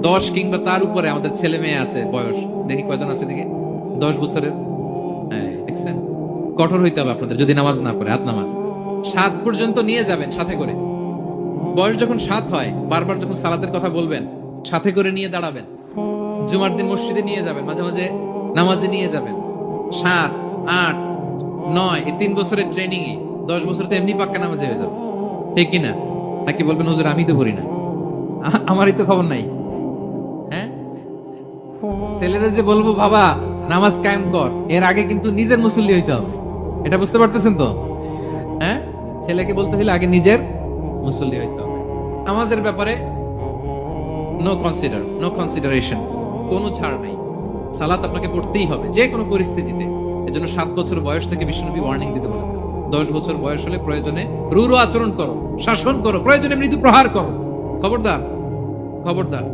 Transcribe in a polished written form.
10 কিংবা তার উপরে আমাদের ছেলে মেয়ে আছে বয়স, দেখি কয়জন আছে দেখি 10 বছরের। হ্যাঁ, দেখছেন? কঠোর হইতে হবে আপনাদের যদি নামাজ না পড়ে। হাত নামান। 7 পর্যন্ত নিয়ে যাবেন সাথে করে। বয়স যখন 7 হয়, বারবার যখন সালাতের কথা বলবেন, সাথে করে নিয়ে দাঁড়াবেন। জুমার দিন মসজিদে নিয়ে যাবেন, মাঝে মাঝে নামাজে নিয়ে যাবেন। 7, 8, 9 এই 3 বছরের ট্রেনিং এ 10 বছর তো এমনি পাক্কা নামাজে হয়ে যাবে। ঠিক কিনা? নাকি বলবেন হুজুর আমি তো পড়ি না, আমারই তো খবর নাই। হ্যাঁ, ছেলেরা যে বলবো বাবা নামাজ কায়েম কর, এর আগে কিন্তু নিজের মুসল্লি হইতে হবে। এটা বুঝতে পারতেছেন তো? হ্যাঁ, ছেলেকে বলতে হলে আগে নিজের মুসল্লি হইতে হবে। নামাজের ব্যাপারে নো কনসিডারেশন, কোনো ছাড় নাই। সালাত আপনাকে পড়তেই হবে যে কোনো পরিস্থিতিতে। এজন্য 7 বছর বয়স থেকে বিশ্বনবী ওয়ার্নিং দিতে বলেছেন। 10 বছর বয়স হলে প্রয়োজনে রূঢ় আচরণ করো, শাসন করো, প্রয়োজনে মৃদু প্রহার করো। খবরদার, খবরদার।